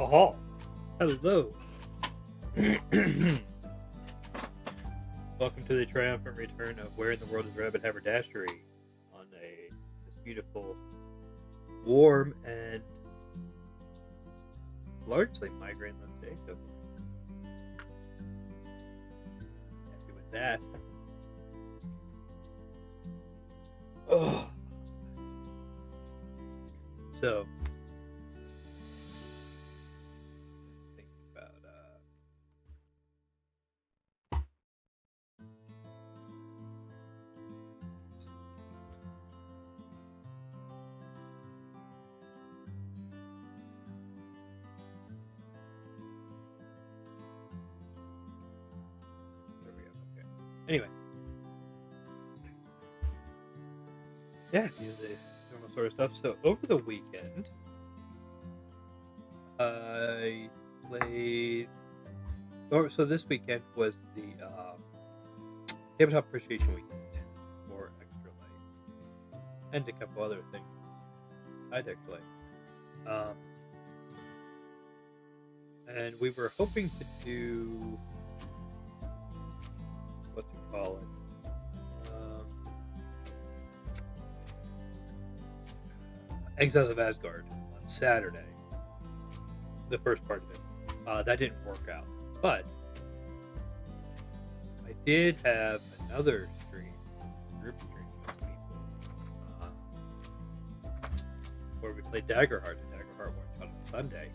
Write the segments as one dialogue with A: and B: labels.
A: Oh, hello. Welcome to the triumphant return of Where in the World is Rabid Haberdashery on this beautiful, warm, and largely migraine-less day so far. Happy with that. Oh. So, think about there we go. Okay. Anyway, yeah, the normal sort of stuff. So over the weekend, I played. So this weekend was the Tabletop Appreciation Weekend for Extra Life, and a couple other things I'd actually. And we were hoping to do what's it called? Exiles of Asgard on Saturday. The first part of it. That didn't work out, but I did have another stream, group stream with people, where we played Daggerheart and Daggerheart one shot on Sunday,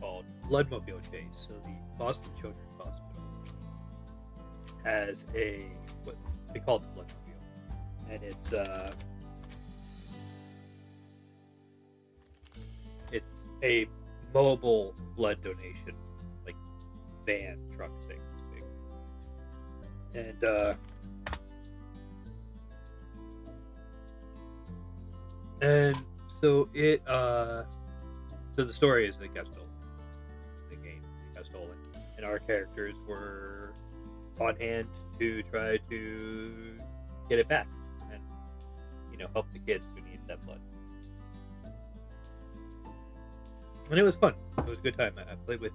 A: called Bloodmobile Chase. So the Boston Children's Hospital has what they call it the Bloodmobile, and it's a mobile blood donation, like van truck thing, and so it so the story is it got stolen. The game got stolen, and our characters were on hand to try to get it back and help the kids who need that blood. And it was fun. It was a good time. I played with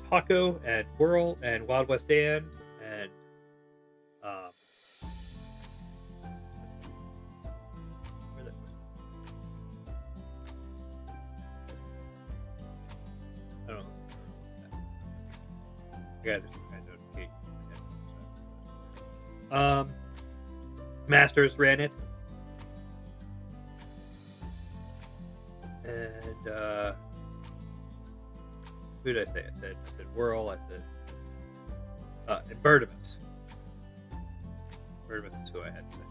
A: Taco and Whirl and Wild West Dan and where that was? I don't know. I got this kind of notification. Masters ran it. And who did I say? I said Whirl. I said and Bertimus. Bertimus is who I had said.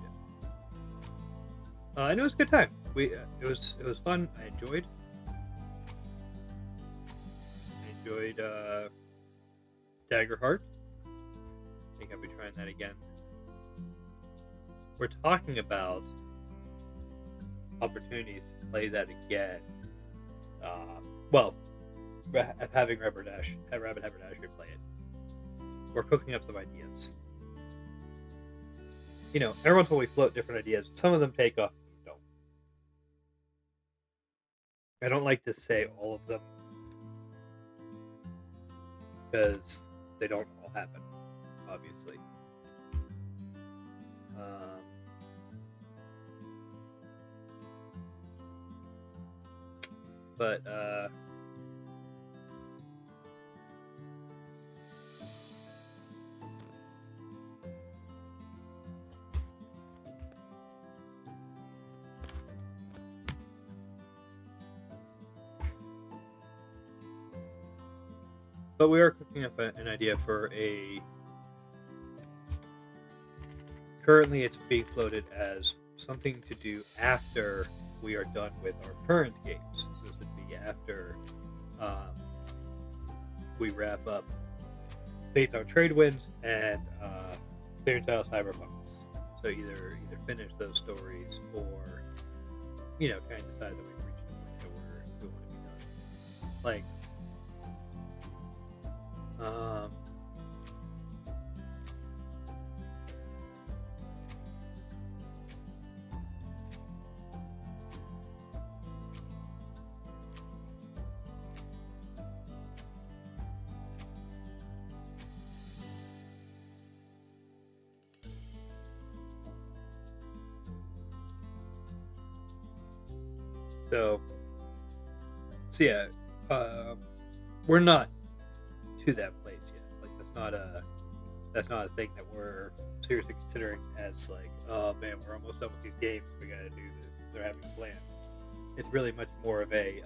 A: And it was a good time. It was fun. I enjoyed Daggerheart. I think I'll be trying that again. We're talking about opportunities to play that again. Having Rabid Haberdashery play it. We're cooking up some ideas. Every once in a while we float different ideas. Some of them take off, some don't. I don't like to say all of them because they don't all happen, obviously. But we are cooking up an idea for currently it's being floated as something to do after we are done with our current games. So this would be after we wrap up Faith on Trade Winds and Clear Tile Cyberpunk. So either finish those stories or kind of decide that we've reached the point where we want to be done. Like So, so yeah, we're not to that place yet. Like that's not a thing that we're seriously considering as like, oh man, we're almost done with these games. We got to do this. They're having plans. It's really much more of a,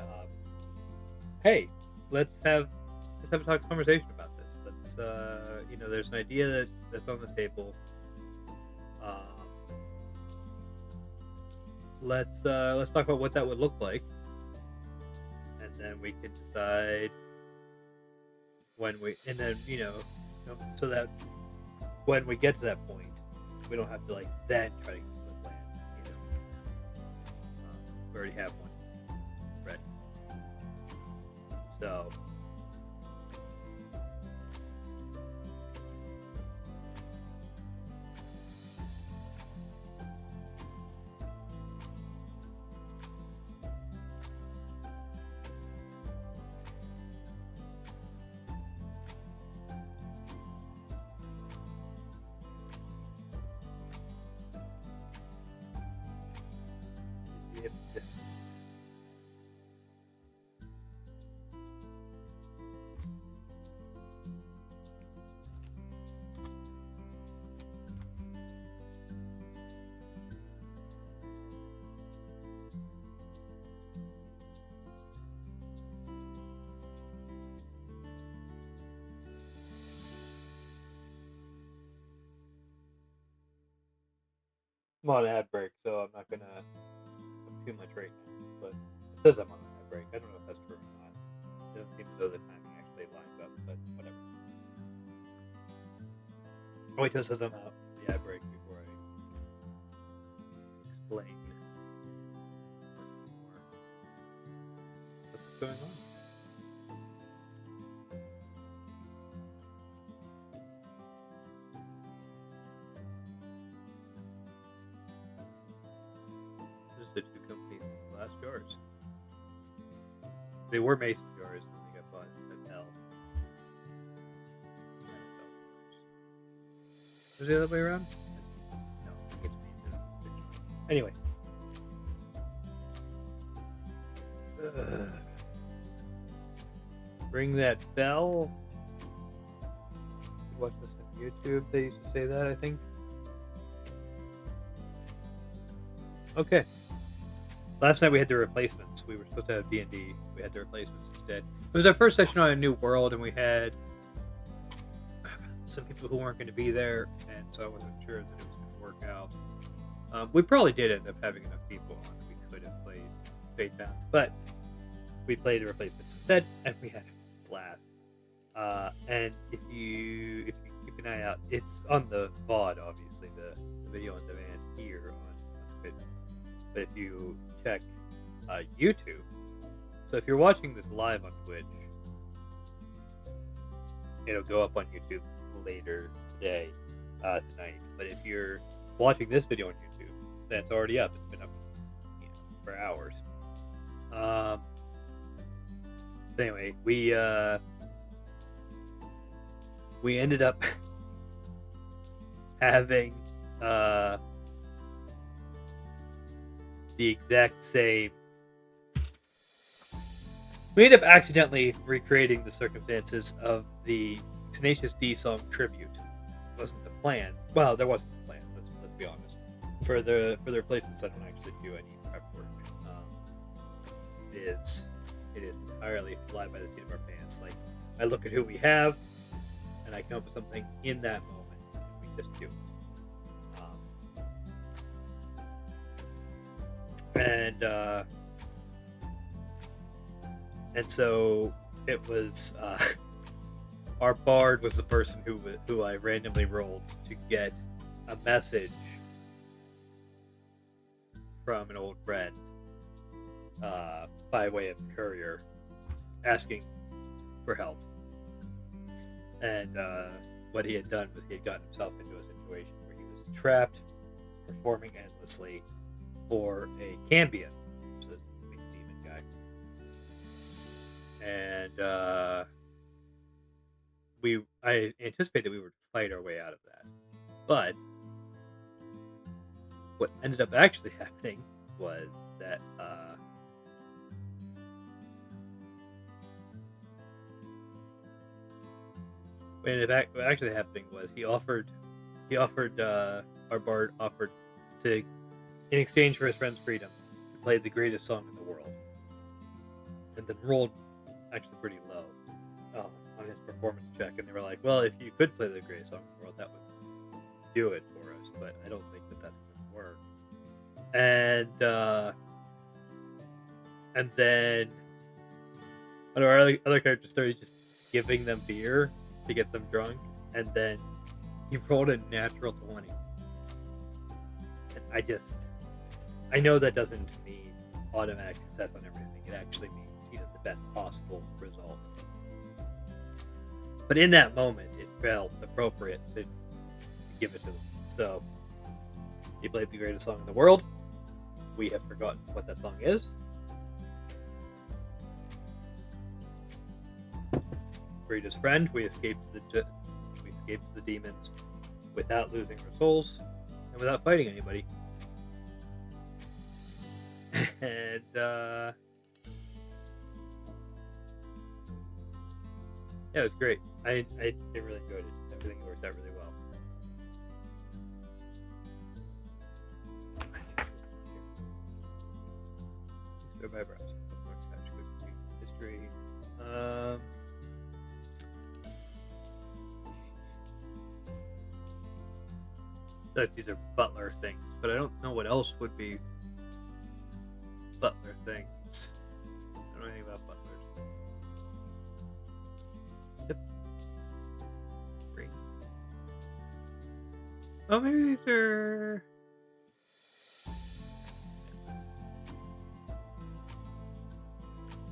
A: hey, let's have a talk conversation about this. Let's there's an idea that's on the table. Um, let's talk about what that would look like, and then we can decide when we and then so that when we get to that point, we don't have to like then try to come up with a plan. You know, we already have one ready. So if I'm on an ad break, so I'm not gonna talk too much right now. But it says I'm on an ad break. I don't know if that's true or not. It doesn't seem as though the timing actually lines up, but whatever. I'll wait till it says I'm out of the ad break before I explain more what's going on. This is the two companies with glass jars. They were mason jars, and they got bought at L. Was it the other way around? No, I think it's mason. Anyway. Ring that bell. Watch this on YouTube. They used to say that, I think. Okay. Last night we had the replacements. We were supposed to have D&D. We had the replacements instead. It was our first session on a new world, and we had some people who weren't going to be there, and so I wasn't sure that it was going to work out. We probably did end up having enough people on that we could have played Fatebound, but we played the replacements instead, and we had a blast. And if you keep an eye out, it's on the VOD, obviously, the video on demand here on Twitch. But if you check YouTube, so if you're watching this live on Twitch, it'll go up on YouTube later today, tonight. But if you're watching this video on YouTube, that's already up. It's been up, for hours. But anyway, we ended up having the exact same. We ended up accidentally recreating the circumstances of the Tenacious D song tribute. It wasn't the plan. Well, there wasn't a plan. Let's be honest. For the replacements, I don't actually do any prep work. It is entirely fly by the seat of our pants. Like, I look at who we have, and I come up with something in that moment. We just do it. And so it was. Our bard was the person who I randomly rolled to get a message from an old friend by way of courier, asking for help. And what he had done was he had gotten himself into a situation where he was trapped, performing endlessly for a Cambion, so this big demon guy. And I anticipated we would fight our way out of that. But what ended up actually happening was that What actually happening was our bard offered to, in exchange for his friend's freedom, to play the greatest song in the world, and then rolled actually pretty low on his performance check, and they were like, "Well, if you could play the greatest song in the world, that would do it for us, but I don't think that that's going to work." And then one of our other characters started just giving them beer to get them drunk, and then he rolled a natural 20. And I know that doesn't mean automatic success on everything. It actually means the best possible result. But in that moment, it felt appropriate to give it to them. So he played the greatest song in the world. We have forgotten what that song is. Freed his friend. We escaped the demons without losing our souls and without fighting anybody. And yeah, it was great. I really enjoyed it. Everything worked out really well. My eyebrows. History. These are butler things, but I don't know what else would be butler things. I don't know anything about butlers. Yep. Green. Oh, maybe these are.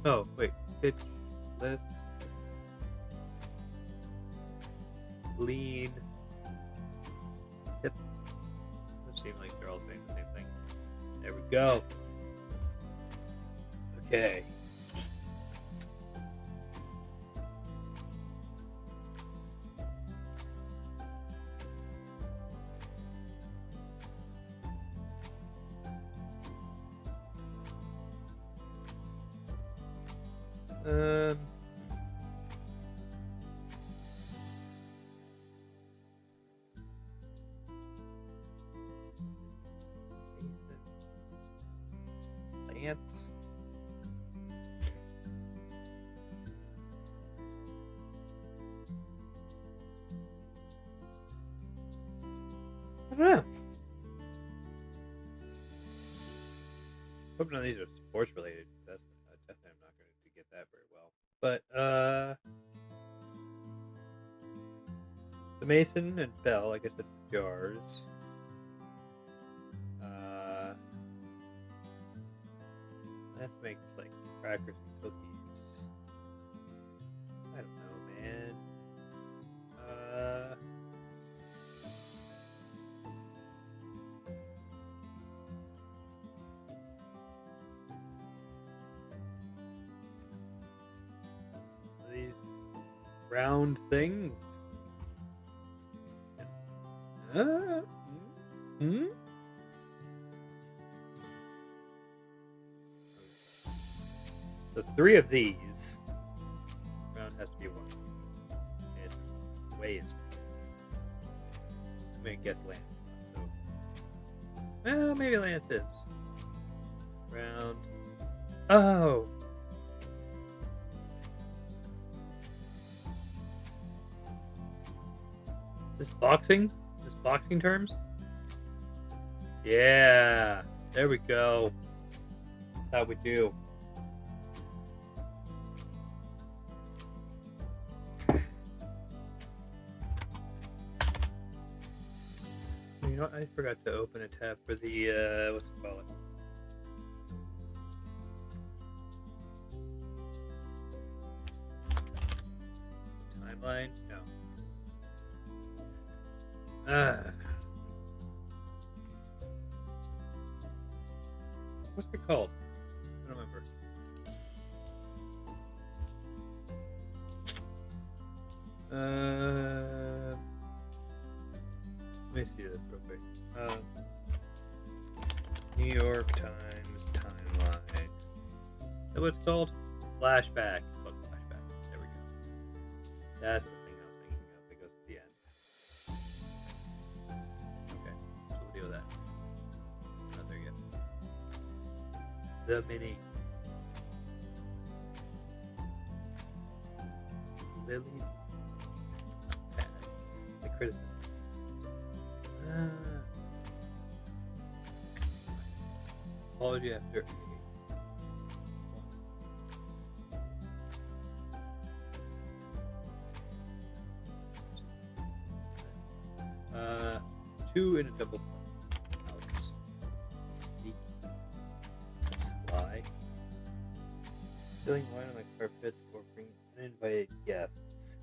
A: Oh, wait. Pitch, lift, lean. Yep. Those seem like they're all saying the same thing. There we go. Okay. Lance. I don't know. Hope none of these are sports related. That's definitely I'm not going to get that very well. But the Mason and Bell, like I said, jars. Let's make like crackers and cookies. I don't know, man. These round things. So 3 of these. Round has to be 1. It weighs. I'm gonna guess Lance is not, so. Well, maybe Lance is. Round. Oh! This boxing? This boxing terms? Yeah! There we go. That's how we do. You know what? I forgot to open a tab for the, what's it called? Timeline? No. What's it called? I don't remember. Let me see this real quick. New York Times timeline. Is that what it's called? Flashback. It's called Flashback. There we go. That's the thing I was thinking of. The mini Lily pad. The criticism. Apology after two in a double house. Sneaky. Sly. Spilling wine on the carpet or bring uninvited guests.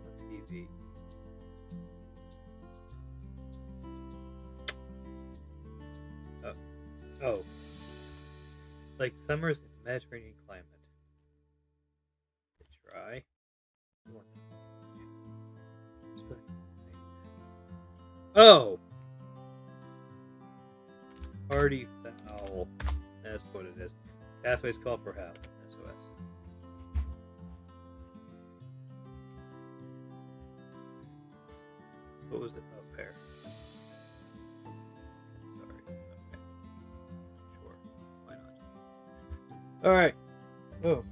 A: On TV. Oh. Like summers in the Mediterranean climate. Dry. Oh! Party foul. That's what it is. Pathways call for help. SOS. What was it? Oh, pair. Sorry. Okay. Sure. Why not? Alright. Oh.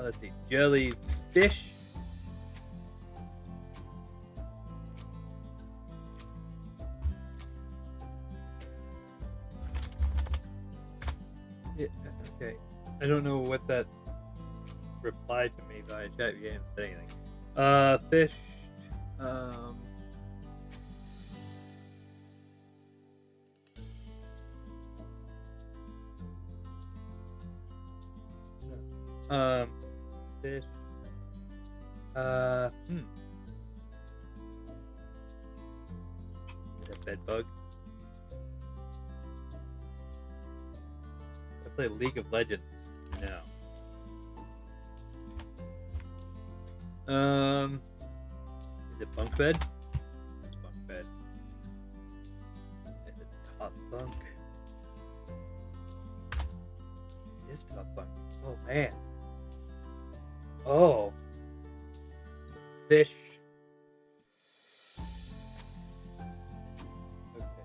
A: Let's see. Jellyfish. Yeah, okay. I don't know what that replied to me via chat. You didn't say anything. Fished. Fish. Is that bed bug? I play League of Legends. No. Is it bunk bed? It's bunk bed. Is it top bunk? It is top bunk. Oh man. Oh. Fish. Okay.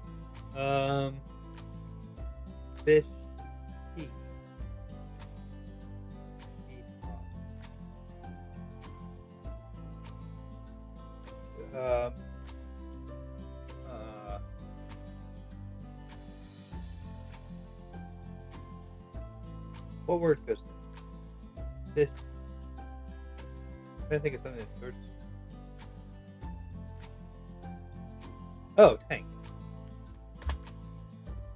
A: Fish. Tea. What word goes there? Fish. I'm trying to think of something that starts. Oh, tank.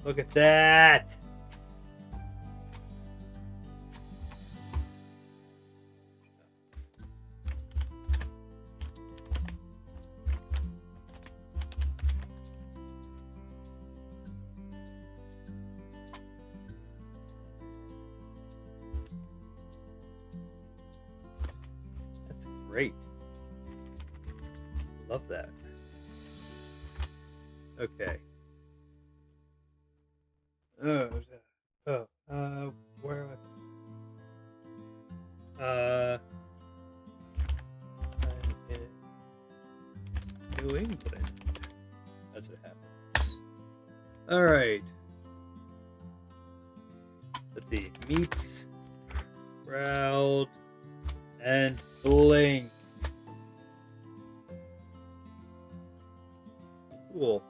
A: Look at that! That's great. Love that. Okay. Where am I? I'm in New England, as it happens. All right. Let's see. Meets, crowd, and blink. Cool.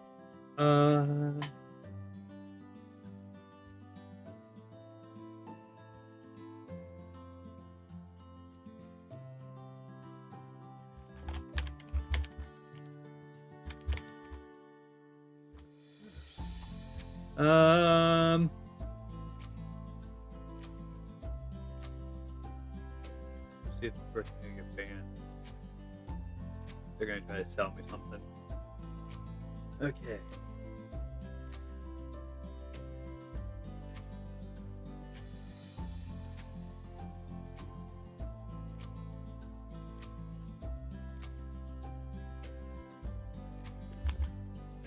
A: see if this person's gonna get banned. They're gonna try to sell me something. Okay.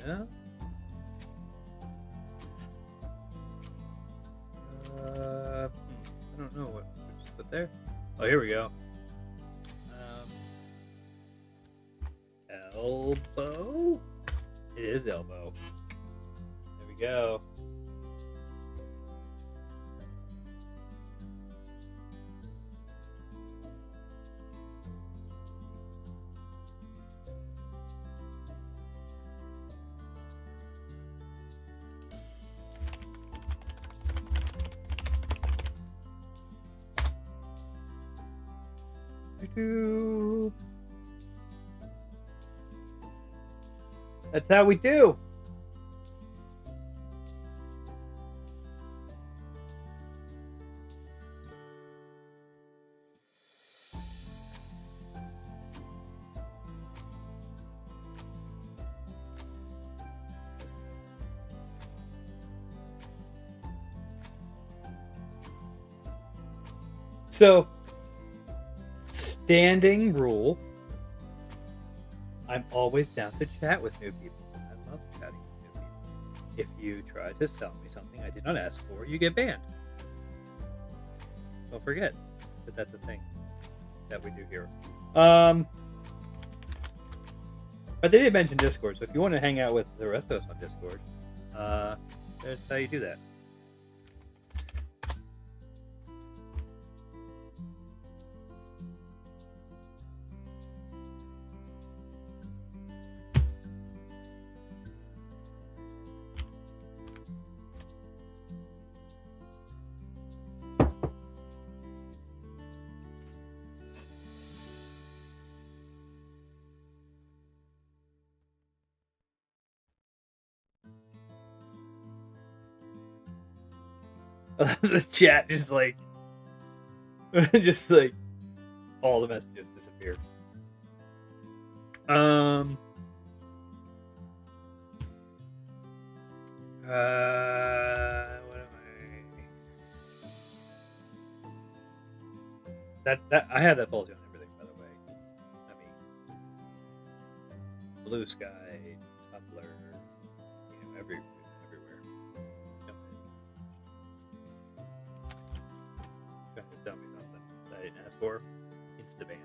A: Yeah. I don't know what to put there. Oh, here we go. Elbow? It is elbow. There we go. That's how we do. So, standing rule, I'm always down to chat with new people. I love chatting with new people. If you try to sell me something I did not ask for, you get banned. Don't forget that that's a thing that we do here. But they did mention Discord, so if you want to hang out with the rest of us on Discord, that's how you do that. The chat is like, just like all the messages disappear. What am I? That I have that policy on everything, by the way. I mean, Blue Sky, Tumblr, everywhere. Trying to tell me something that I didn't ask for. Insta ban.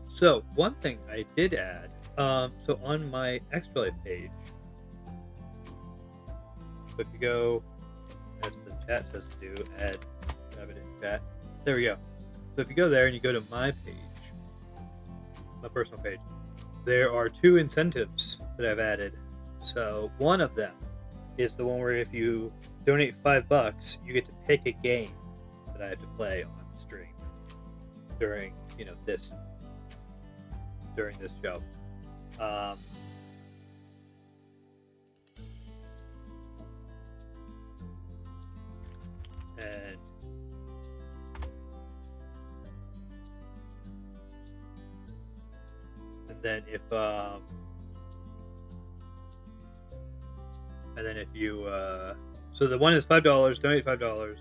A: So one thing I did add, so on my Extra Life page, so if you go, as the chat says to do, add Rabid in chat. There we go. So if you go there and you go to my page, my personal page, there are 2 incentives that I've added. So one of them is the one where if you donate $5, you get to pick a game that I have to play on stream during this show. And then if you so the one is $5, donate $5,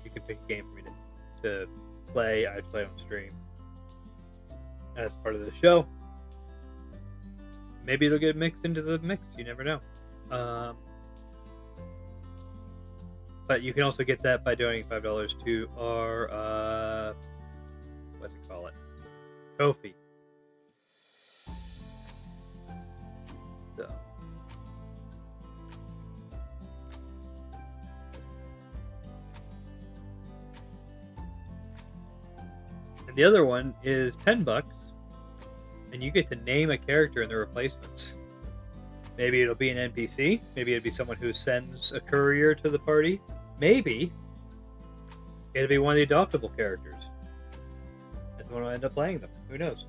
A: you can pick a game for me to play. I play on stream as part of the show. Maybe it'll get mixed into the mix, you never know. But you can also get that by donating $5 to our what's it call it? Kofi. So and the other one is $10, and you get to name a character in the replacements. Maybe it'll be an NPC. Maybe it'll be someone who sends a courier to the party. Maybe it'll be one of the adoptable characters. And someone will end up playing them. Who knows?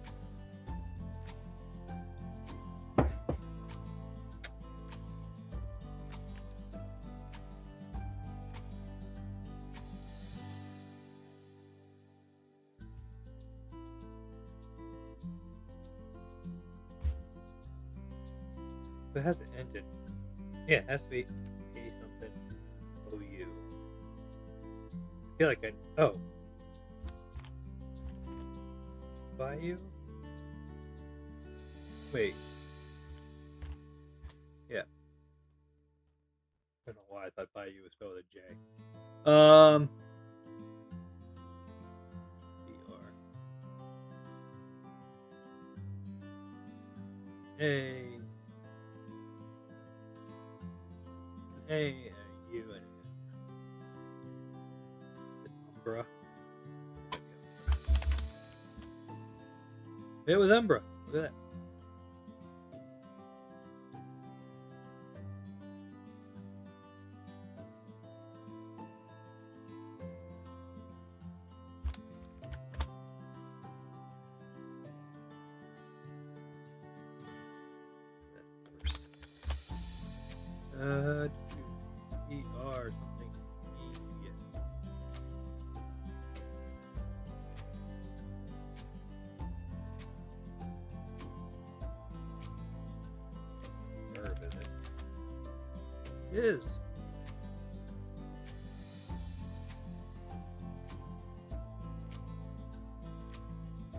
A: It hasn't ended. Yeah, it has to be A something OU. I feel like oh. Bayou? Wait. Yeah. I don't know why I thought Bayou was spelled with a J. BR. A. U, and Umbra. It was Umbra. Look at that. ER something. Verb, is it? It is. I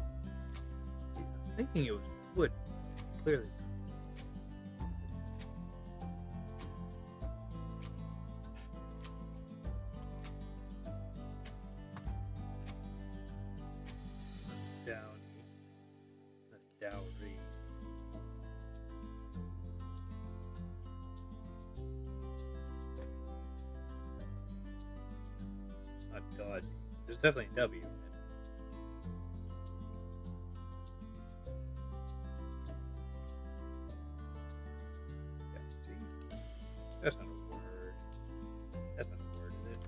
A: was thinking it was wood. Clearly. Dowry. Not dodgy. There's definitely a W in it. Yeah, see? That's not a word. That's not a word, is it?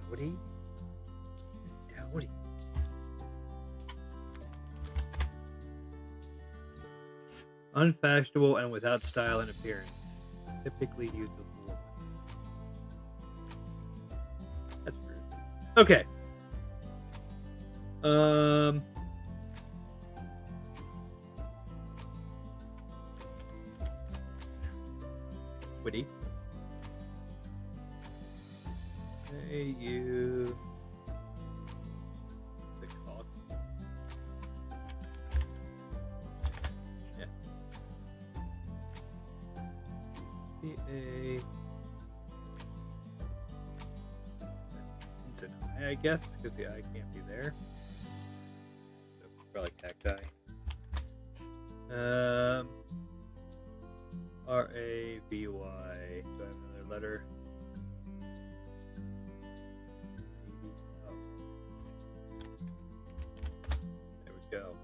A: Dowdy? Dowdy. Unfashionable and without style and appearance. Typically used with a woman. That's rude. Okay. Witty. Hey, you. The cock. Yeah. A. It's an I guess, because the I can't be there. So probably cacti. R-A-B-Y. Do I have another letter? Oh. There we go.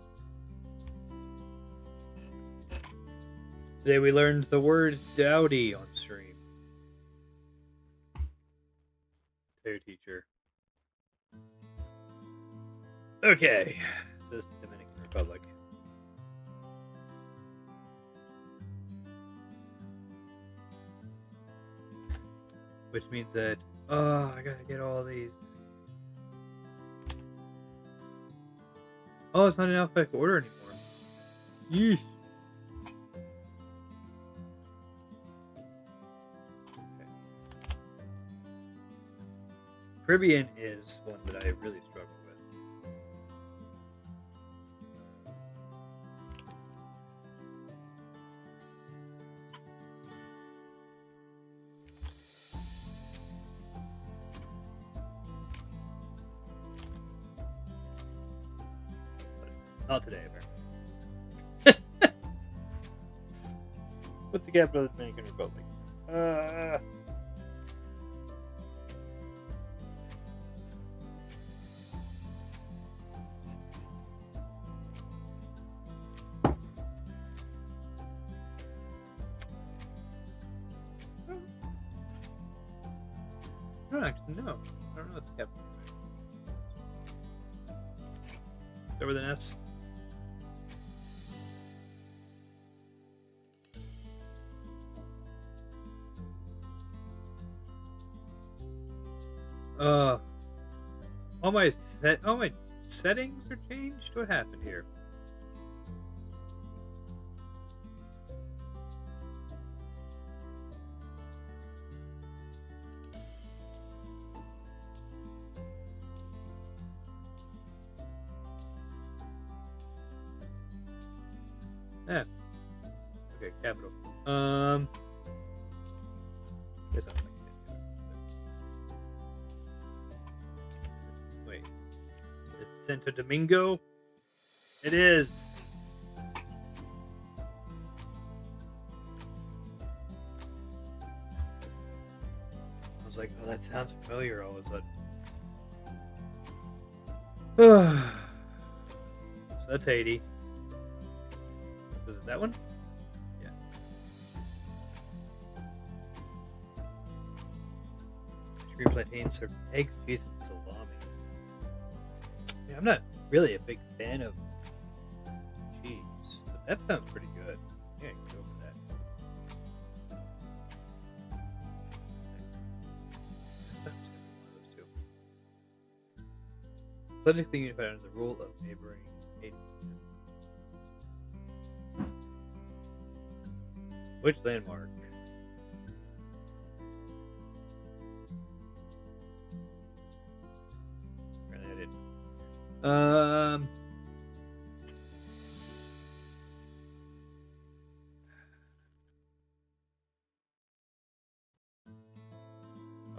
A: Today we learned the word dowdy on stream. Hey, teacher. Okay. So this is Dominican Republic. Which means that, oh, I gotta get all these. Oh, it's not in alphabetical order anymore. Yeesh. Okay. Caribbean is one that I really struggle with. Not today, apparently. What's the capital of the Dominican Republic? I don't actually know. I don't know what's the capital. Start with an S. all my settings are changed. What happened here? Yeah. Okay, capital. Guess I'm like, wait. Is it Santo Domingo? It is. I was like, oh, that sounds familiar all of a sudden. So that's 80. Was it that one? Yeah. Green plantain served eggs, cheese, and salami. Yeah, I'm not really a big fan of cheese, but that sounds pretty good. Yeah, I can go for that. That sounds like one of those two. Politically unified under the rule of neighboring nations. Which landmark? Apparently I didn't.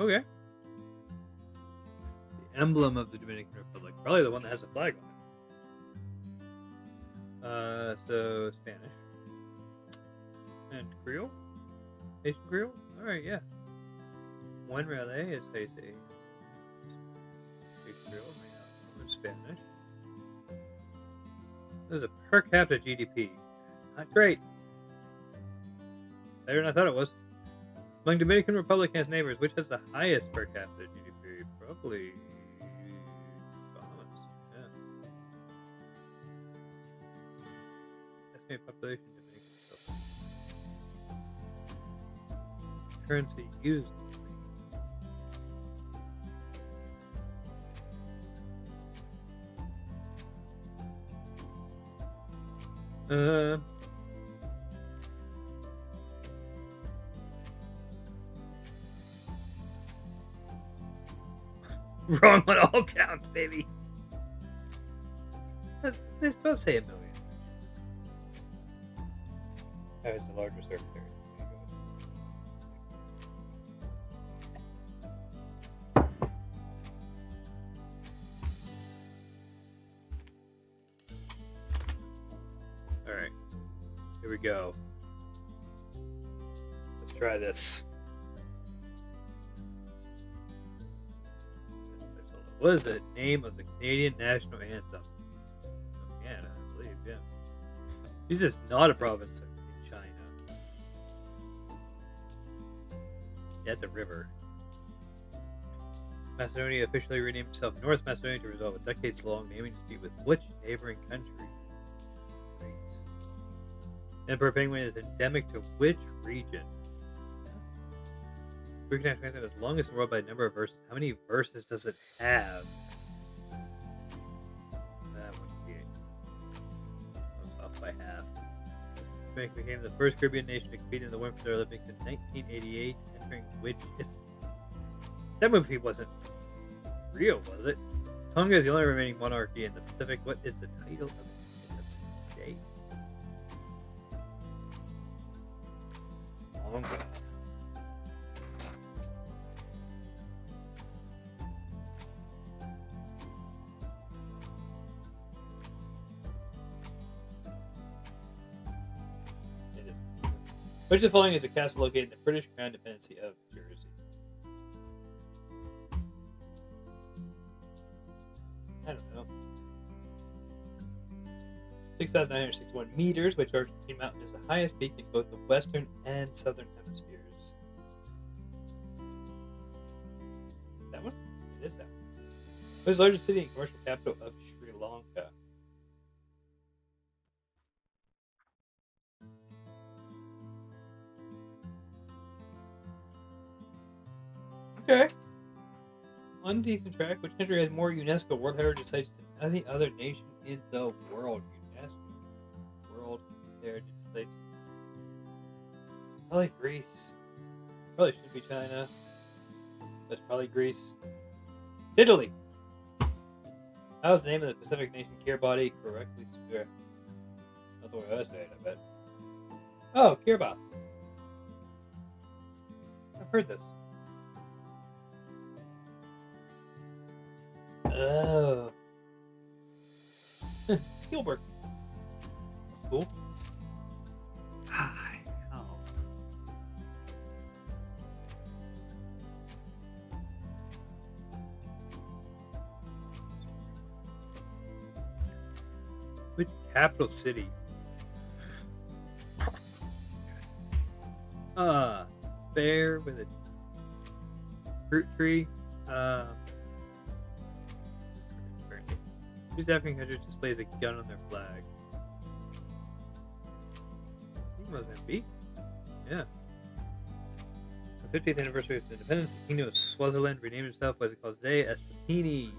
A: Okay. The emblem of the Dominican Republic. Probably the one that has a flag on it. So Spanish. And Creole? Haitian Creole? Alright, yeah. One relay is Haitian. Haitian Creole, made out of Spanish. There's a per capita GDP. Not great. Better than I thought it was. Among Dominican Republic and its neighbors, which has the highest per capita GDP? Probably Bahamas. Yeah. Estimated population Dominican Republic. Currency used. Wrong on all counts, baby. They're supposed to say a million. That is the larger surface area. Alright. Here we go. Let's try this. What is the name of the Canadian national anthem? Oh, Canada, I believe, yeah. This is not a province in China. Yeah, it's a river. Macedonia officially renamed itself North Macedonia to resolve a decades-long naming dispute with which neighboring country? Greece. Emperor penguin is endemic to which region? Greek national anthem is the longest in the world by number of verses. How many verses does it have? That would be it. I was off by half. Jamaica became the first Caribbean nation to compete in the Winter Olympics in 1988, entering which is... That movie wasn't real, was it? Tonga is the only remaining monarchy in the Pacific. What is the title of the state? Tonga. Which of the following is a castle located in the British Crown Dependency of Jersey? I don't know. 6,961 meters, which Argentine mountain is the highest peak in both the western and southern hemispheres. That one? It is that one. What is the largest city and commercial capital of Sri Lanka? Okay. on decent track. Which country has more UNESCO World Heritage sites than any other nation in the world? UNESCO World Heritage sites. Probably Greece. Probably should be China. That's probably Greece. Italy. How's the name of the Pacific nation Kiribati correctly spelled? Not the way I say it, I bet. Oh, Kiribati. I've heard this. Oh. Gilbert. That's cool.
B: Oh.
A: Which capital city? Bear with a fruit tree. Whose African country displays a gun on their flag? I think Mozambique. Yeah. The 50th anniversary of independence, the Kingdom of Swaziland renamed itself, what is it called today? Eswatini.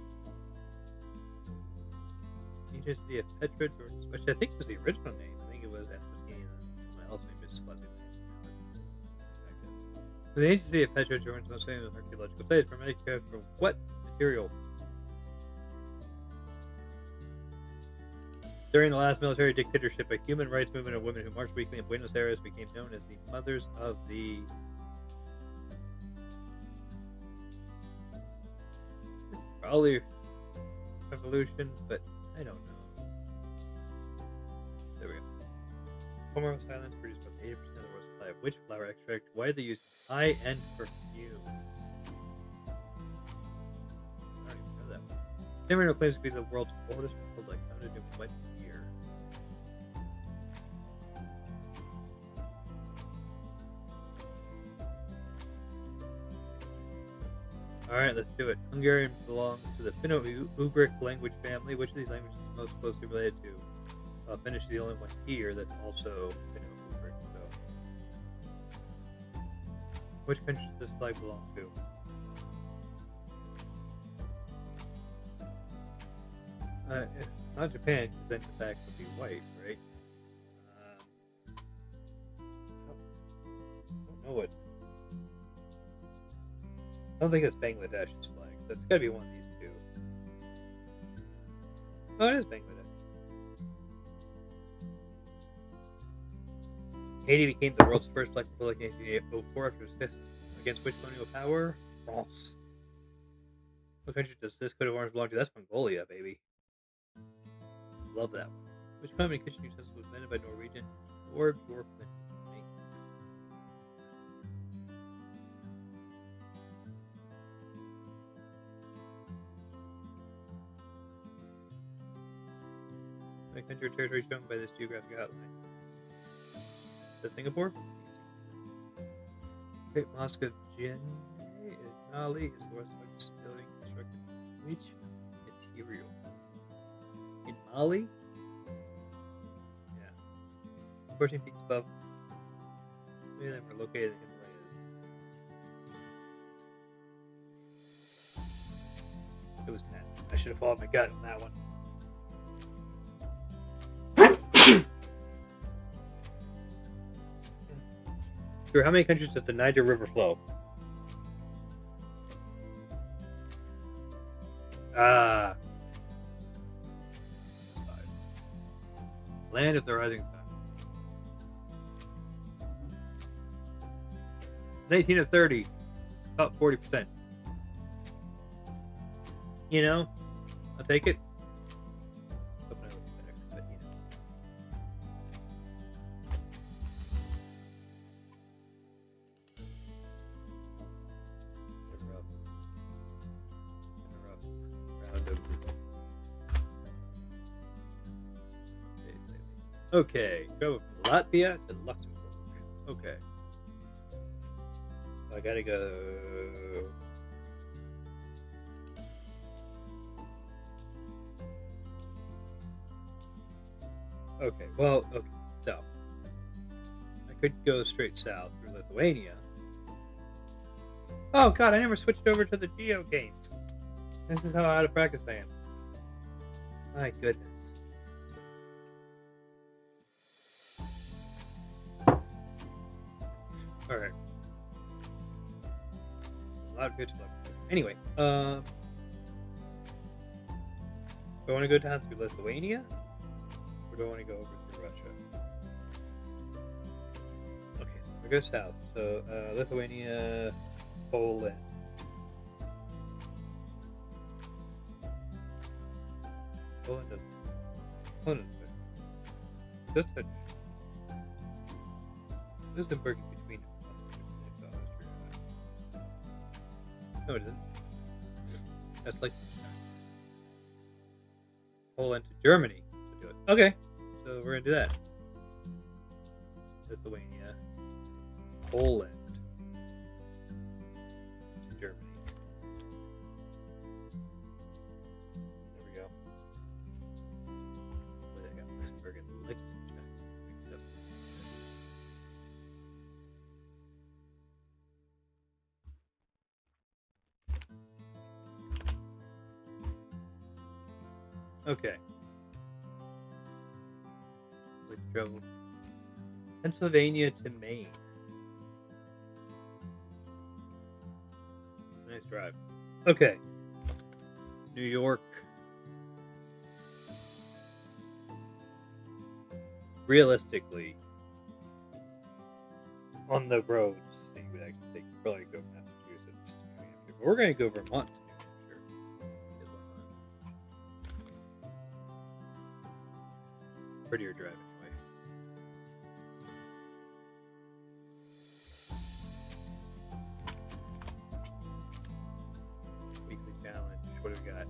A: Ancient city of Petra, which I think was the original name. I think it was Eswatini, and someone else named it Swaziland. So the ancient city of Petra, Jordan's most famous archaeological site, is primarily from what material? During the last military dictatorship, a human rights movement of women who marched weekly in Buenos Aires became known as the Mothers of the... Probably revolution, but I don't know. There we go. Comoros Islands produce about 80% of the world's supply of which flower extract widely used in high-end perfumes? I don't even know that one. San Marino claims to be the world's oldest republic, founded in what year? Alright, let's do it. Hungarian belongs to the Finno-Ugric language family. Which of these languages is most closely related to? Finnish is the only one here that's also Finno-Ugric. So, which country does this flag belong to? Not Japan, because then the flag would be white, right? I don't know what. I don't think it's Bangladesh's flag. So it's got to be one of these two. Oh, it is Bangladesh. Haiti became the world's first black republic in 1804 after its fifth against which colonial power? France. What country does this coat of arms belong to? That's Mongolia, baby. Love that one. Which company kitchen utensil was invented by Norwegian or Bjorkman? My country or territory shown by this geographic outline. Is that Singapore? Great Mosque of Jinn in Mali is the world's largest building constructed. Which material? In Mali? Yeah. 14 feet above. Many of them are located in the Himalayas. It was 10. I should have followed my gut on that one. Through how many countries does the Niger River flow? Land of the rising sun. 19 to 30, about 40%. You know, I'll take it. Hope I look better, but you know. Round of okay, go from Latvia to Luxembourg. Okay. I gotta go. Okay, well, okay, so I could go straight south through Lithuania. Oh god, I never switched over to the Geo games. This is how out of practice I am. My goodness. Alright. Loud pitch level. Anyway, do I want to go down through Lithuania? Or do I want to go over through Russia? Okay, so we go south. So, Lithuania, Poland. Poland doesn't. Poland doesn't. Just touch. Luxembourg is between No, it isn't. That's like Poland to Germany to do it. Okay, so we're gonna do that. Lithuania, Poland to Germany. There we go. I got Luxembourg and Liechtenstein mixed up. Okay. Let's travel Pennsylvania to Maine. Nice drive. Okay. New York. Realistically, on the roads that you would actually take, you'd probably go Massachusetts to New Hampshire. But we're going to go Vermont to New Hampshire. Because why not? Prettier drive anyway. Weekly challenge. What do we got?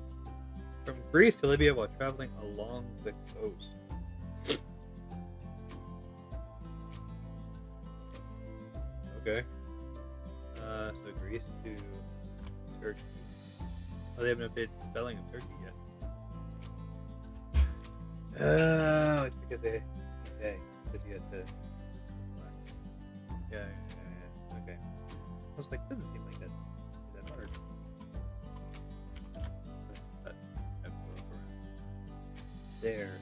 A: From Greece to Libya while traveling along the coast. Okay. So Greece to Turkey. Oh, they haven't updated the spelling of Turkey yet. Oh, it's because they. Okay. Because you had to. Yeah. Okay. I was like, doesn't seem like that hard. But I have to look around. There.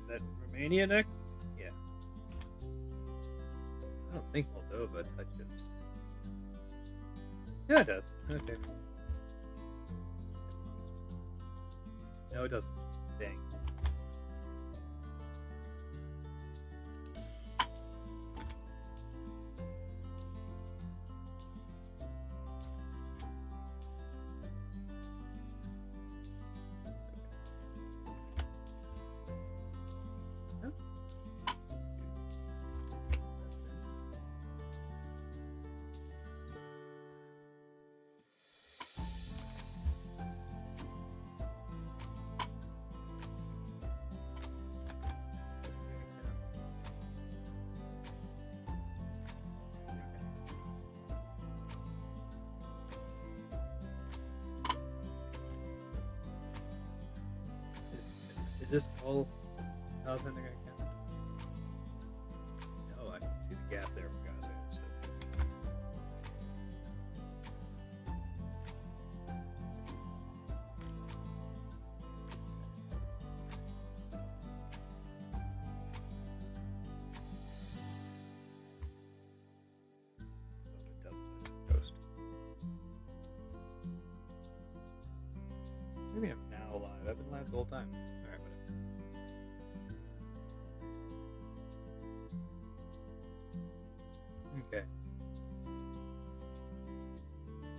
A: Is that Romania next? Yeah. I don't think Moldova touches. Yeah, it does. Okay. No, it doesn't. Dang. Is this all housing they're gonna count? No, I can see the gap there for Gaza. So. It doesn't touch the coast. Maybe I'm now live. I've been live the whole time. Alright, whatever. Okay.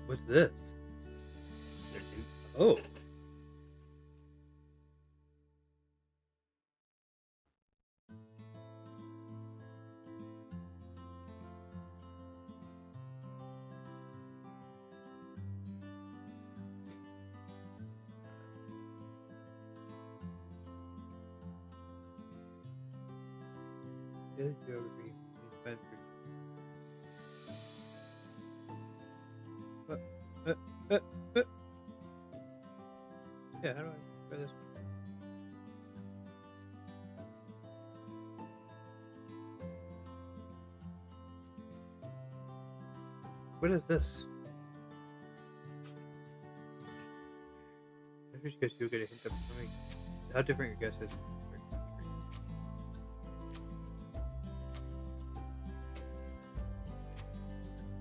A: What's this? Oh. Geography. Uh, uh, uh. Yeah, how do I try this one? What is this? I just guess you'll get a hint of something. How different your guess is.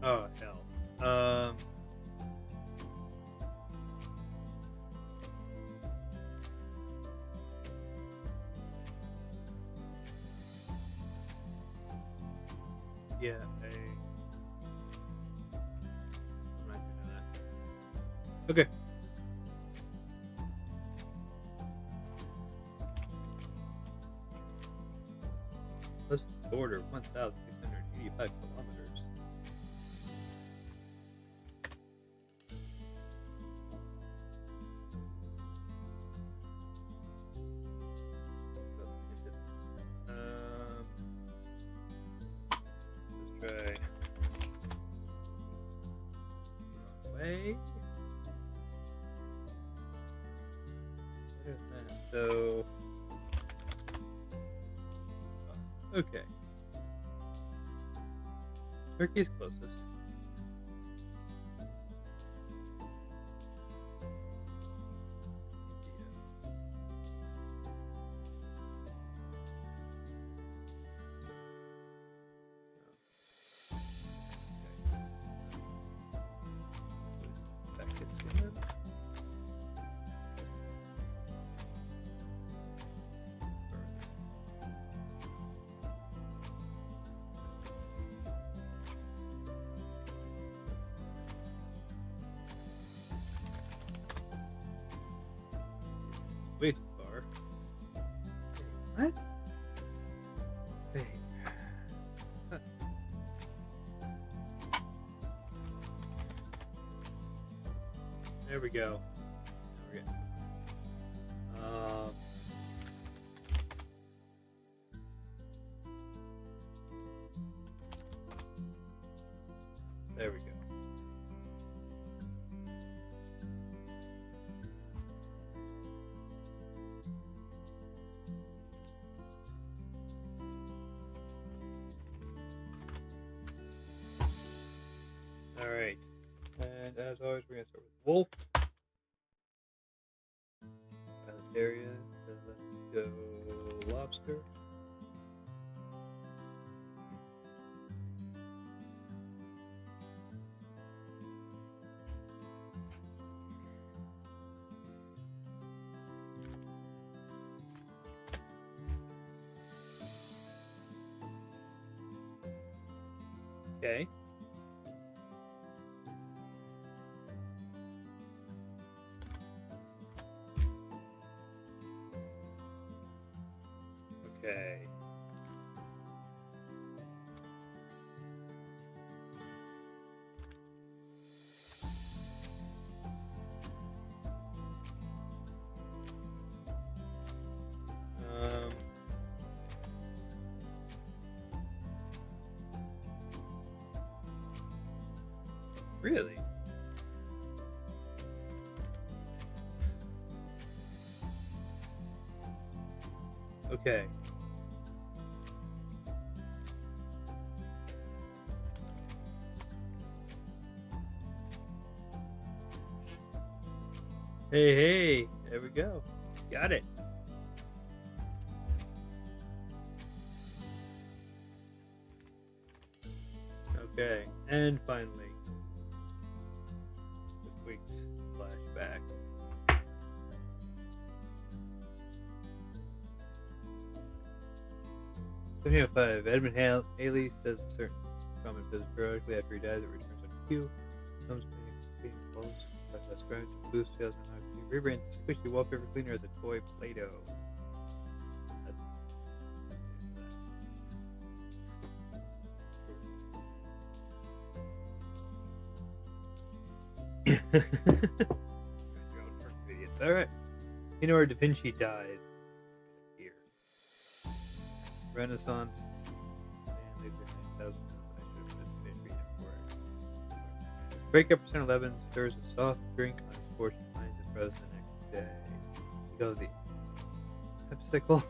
A: Oh hell. Yeah, I'm not gonna that. Okay. Let's border 1,685 kilometers. Let's try. Way. What is that? So. Okay. Turkey's closest. Way too far. What? Hey. Huh. There we go. There we go. There we go. Alright. And as always, we're going to start with wolf. Area. So let's go lobster. Okay. Okay. Really? Okay. Hey, there we go. Got it. Okay, and finally, this week's flashback. '5. Edmund Haley says a certain common physics periodically after he dies. It returns on cue. Comes being close. Scratch, boost salesman, rebrands squishy wallpaper cleaner as a toy Play-Doh. Alright. Leonardo da Vinci dies here. Renaissance. And they were 9,000. I should have been reading for it. Break up percent 11 stirs a soft drink on his porch and finds it frozen the next day. He goes the popsicle.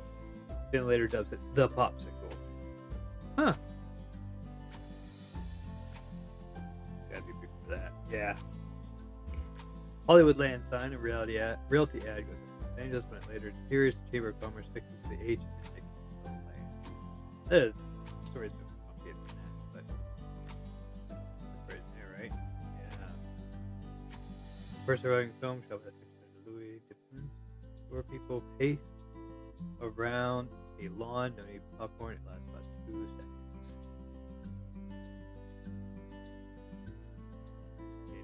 A: Then later dubs it the popsicle. Huh. Gotta Yeah. Hollywood Sign, a realty ad goes up in Los Angeles. A minute later, Curious Chamber of Commerce fixes the H and Nick land. The story's a bit more complicated than that, but the story's there, right? Yeah. First arriving film shot with a picture of Louis Dupin, where people pace around a lawn, don't eat popcorn. It lasts about 2 seconds.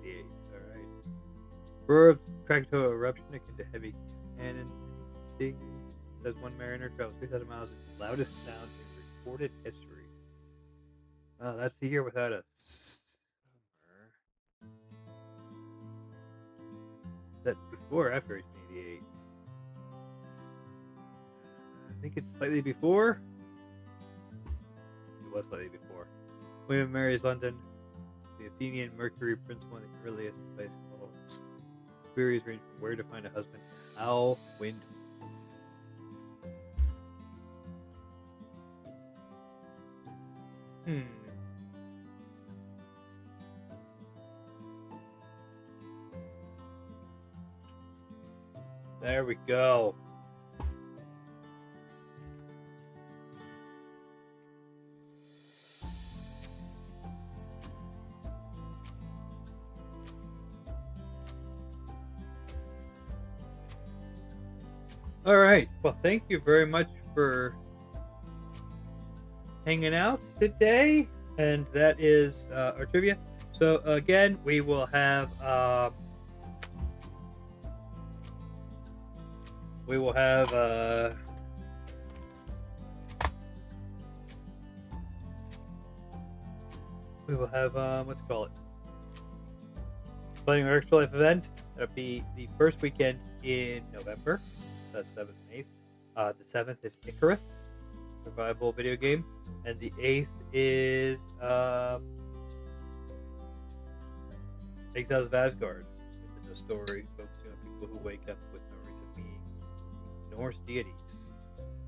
A: 88. All right. Roar of Krakatoa eruption akin to heavy cannon. Ding. Says one mariner travels 2,000 miles in the loudest sound in recorded history. Oh, that's the year without a summer. Is that before or after 1888? I think it's slightly before. It was slightly before. William marries London. The Athenian Mercury Prince, one of the earliest place calls. Queries range from where to find a husband to how wind moves. There we go. All right. Well, thank you very much for hanging out today. And that is our trivia. So, again, we will have. We will have what's it called? Playing our Extra Life event. That'll be the first weekend in November. That's 7th and 8th. The 7th is Icarus, survival video game, and the 8th is Exiles of Asgard. It is a story focusing on people who wake up with memories of being Norse deities,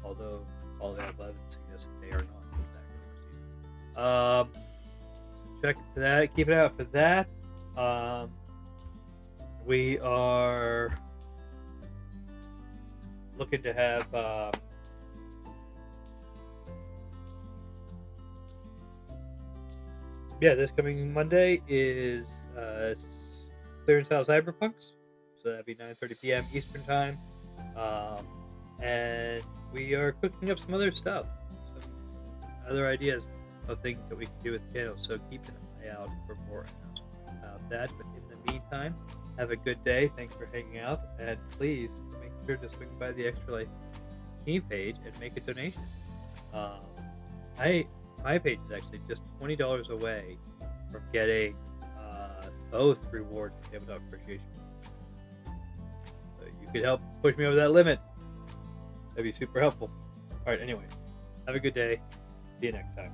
A: although all the above suggests that they are not exactly Norse deities. Check for that. Keep it out for that. We are looking to have this coming Monday is Clearance House Cyberpunks, so that'd be 9:30 p.m. Eastern time, and we are cooking up some other stuff, some other ideas of things that we can do with the channel. So keep an eye out for more announcements about that. But in the meantime, have a good day. Thanks for hanging out, and please make sure to swing by the Extra Life team page and make a donation. My page is actually just $20 away from getting both rewards and Tabletop Appreciation Weekend. So you could help push me over that limit. That'd be super helpful. All right, anyway, have a good day. See you next time.